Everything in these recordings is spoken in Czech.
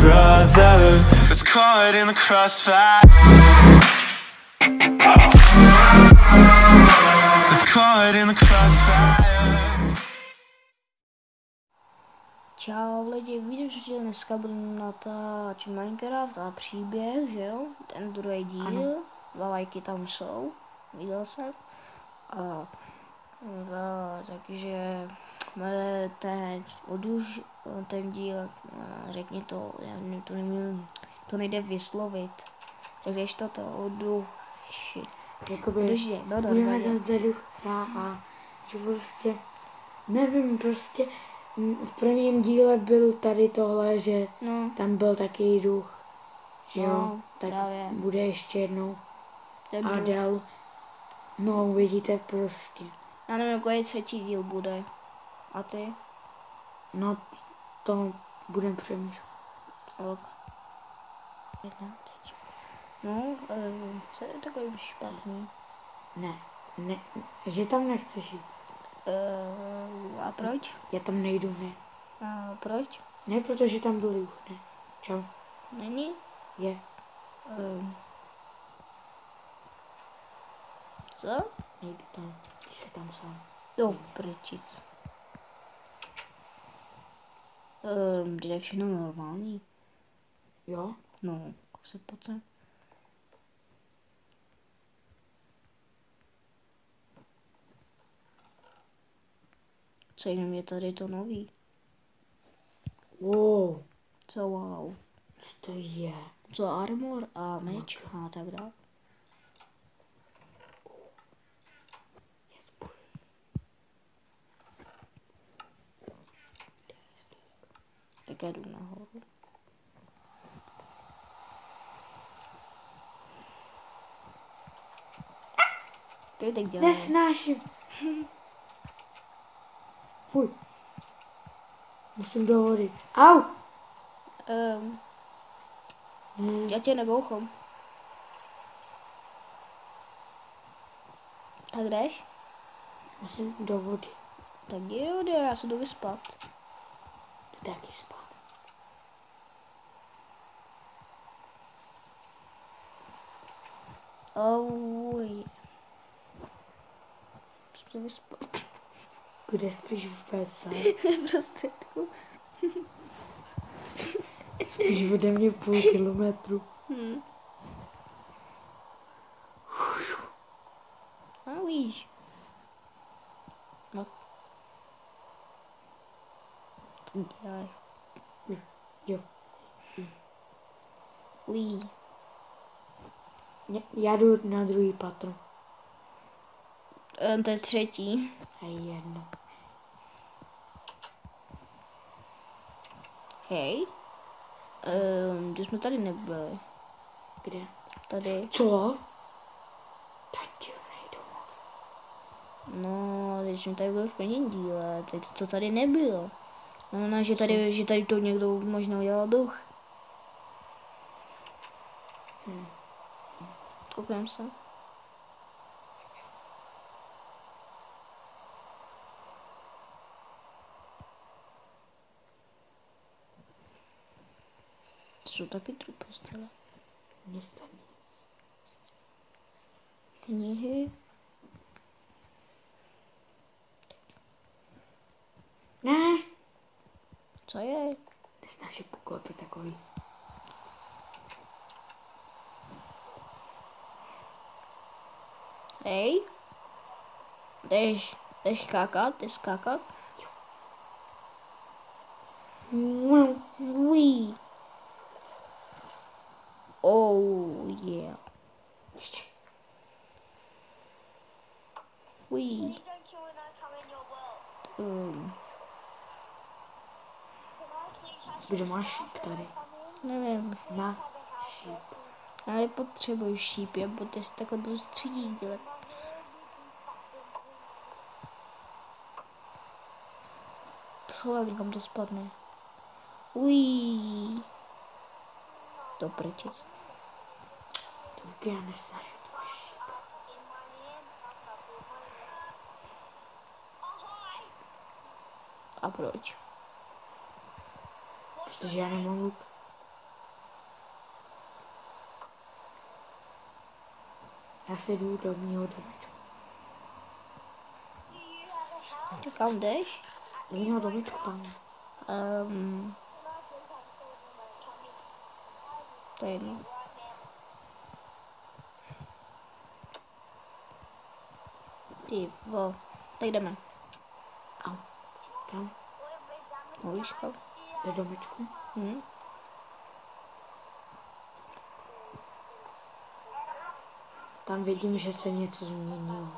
brother that's caught in the crossfire. That's caught in the crossfire. Čau lidi, víte, že dneska budu natáčet Minecraft a příběh, že jo? Ten druhý díl, 2 lajky tam jsou, viděl jsem. Takže teď odjuž ten díl, řekni to, já to nevím, to nejde vyslovit. Řekneš to odušit. Jakoby budeme dát zaduch a že prostě, nevím, prostě v prvním díle byl tady tohle, že tam byl taky duch, že jo, tak právě. Bude ještě jednou ten a dál, no uvidíte prostě. Já nevím, jaký třetí díl bude. A ty? No, to budem přemýšlet. Ok. No, co je takový špatný? Ne, že tam nechceš jít. A proč? Já tam nejdu, ne. A proč? Ne, protože tam byl duch, ne. Čau. Není? Je. Co? Nejdu tam, ty se tam sám. Jo, prčic. Je všechno normální? Jo? No, se pojďte. Co jenom je tady to nový? Wow. Co wow? Co to je? Co armor a meč a tak dále. Tak já jdu nahoru. Ty tak dělá. Nesnáším. Fuj. Musím do vody. Au. Já tě nebouchám. Tak jdeš? Musím do vody. Tak jde, já se jdu vyspat. Ty taky spát. Oj. Musím se vyspat. Kde spíš vůbec sám? V prostředku. Spíš ode mě 0,5 kilometru. A víš. No. To dělaj. Jo. Ují. Já jdu na druhý patro. To je třetí. A jedno. Hej. Že jsme tady nebyli. Kde? Tady. Co? Tak divnej domov. No, když jsme tady byli v prvním díle, tak to tady nebylo. Znamená, že tady to někdo možná udělal duch. Koukám se. To jsou taky trupy stále. Nestaví. Knihy. Ne. Co je? Nesnáším poklepy takový. Hej. Jdeš skákat? Uí. Oh yeah. Ještě. Uí. Kdo má šíp tady? Nevím. Má šíp. Ale potřebuji šíp, já protože si takhle budu střídit dělat. Co, někam to spadne. Uí. To prčic. To já nesnáším tvůj šíp. A proč? Protože já nemám luk. Já se jdu do mýho domečku. Kam jdeš? Do mýho domečku tam. To je jedno. Ty tak jdeme. Au. Kam? Mluvíš kam? Do domečku. Tam vidím, že se něco změnilo.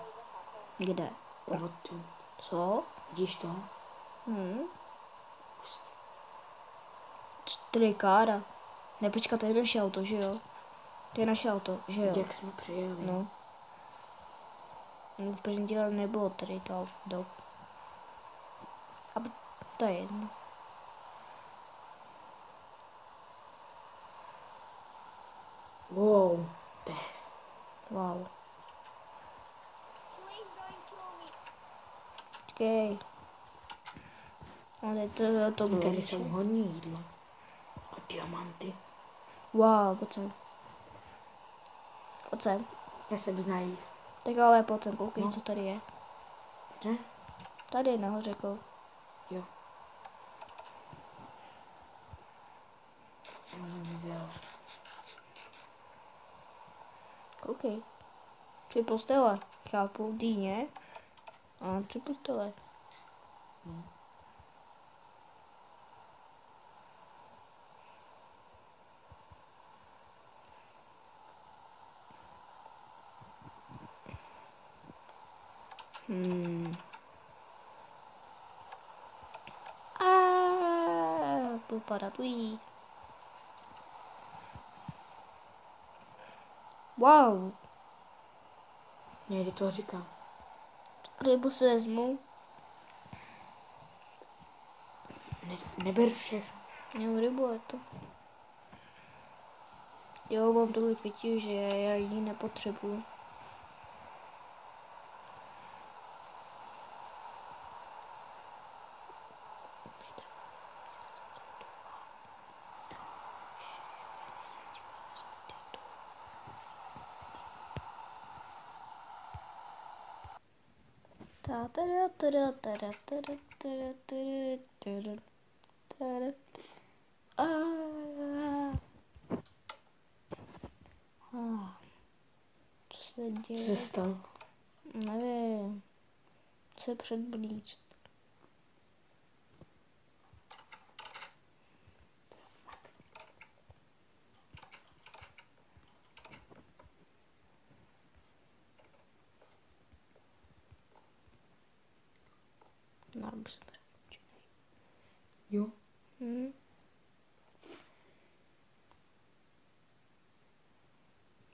Kde? Odtud. Co? Vidíš to? Tady kára. Ne, počkat, to je naše auto, že jo? To je naše auto, že jo? Jak jsme přijeli. No. V prvním díle nebylo tady to auto. A to je jedno. Wow. Test. Wow. Počkej. Ale to Tady jsou hodně jídla. A diamanty. Wow, pojď sem. Pojď sem. Já se jdu najíst. Tak ale pojď sem, koukej, No. co tady je. Že? Tady je nahoře, jako. Jo. Koukej. 3 postele. Chápu, dýně. A 3 postele. Budu padat, ují. Wow. Já ti to říkám. Rybu si vezmu. Neber všechno. Jo, rybu je to. Jo, mám tolik větší, že já ji nepotřebuju. Co se děje? Co se stalo? Nevím. Se předblíž. Jo.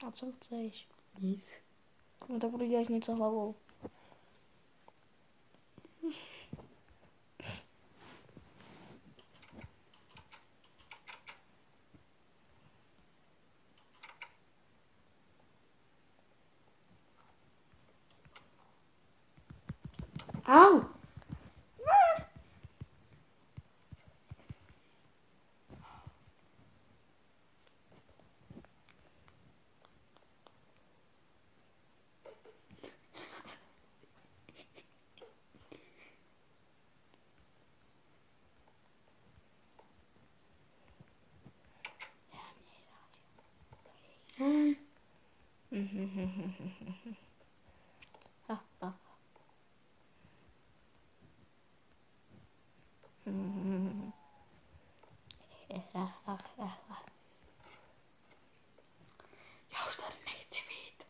A co chceš? Nic. No tak budu dělat něco hlavou. Au! Já už tady nechci být.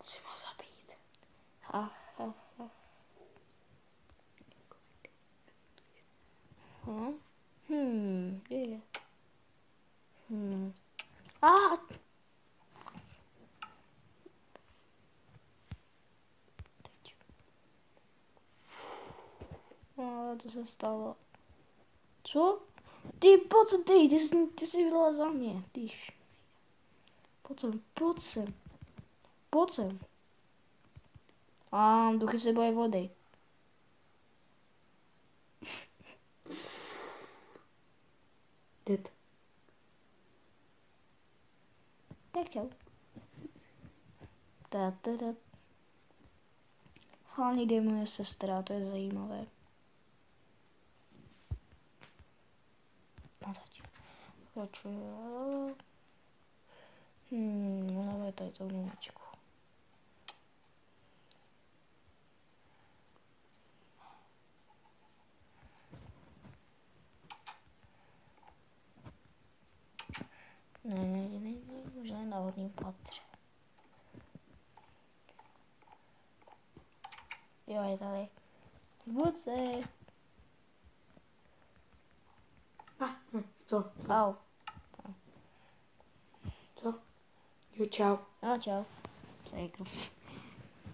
Musím ho zabít. Kde je? A! Teď. To se stalo. Co? Ty, pojď sem, ty jsi byla za mě, tyž. Pojď sem. A duchy se bojí vody. Dead. Tak čau. Hlavně kde moje sestra, to je zajímavé. Pokračuje. Dáme tady tou novičku. Ne, možná na horním patře. Jo, je tady. Vůdce. Co? Au. Co? Jo, čau. No, čau.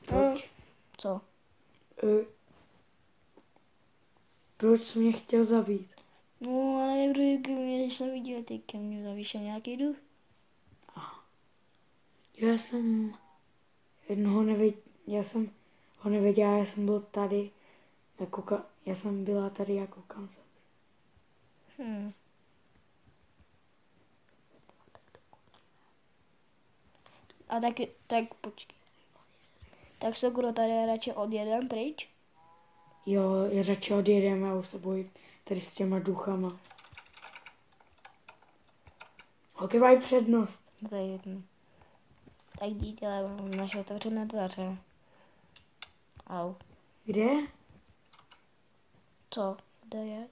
Proč? Co? Proč jsi mě chtěl zabít? No, ale někdo ke mně, když jsem viděl, ty ke mně zavíšel nějaký duch. Já jsem ho nevěděla, já jsem byl tady, já jsem byla tady a koukám se. A tak počkej. Tak se kdo tady radši odjedem pryč? Jo, já radši odjedeme, já už se bojím tady s těma duchama. Holky mají přednost. To je jedno. Tak dítě, ale mám naše otevřené dveře. Au. Kde? Co? Kde je?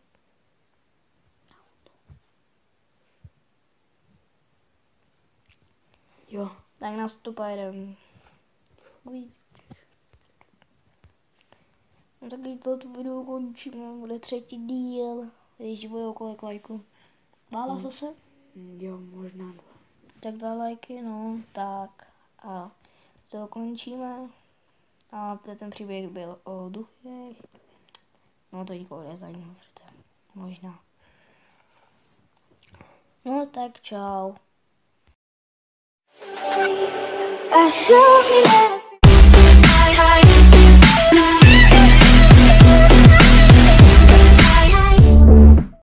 Jo. Tak nás tu pojedem. No tak když to video končíme, bude 3. díl. Když bude kolik lajků. 2 zase? Jo, možná 2. Tak 2 lajky, no, tak. A to končíme. A ten příběh byl o duchech. No to nikoho nezajímá, možná. No tak čau. I show me that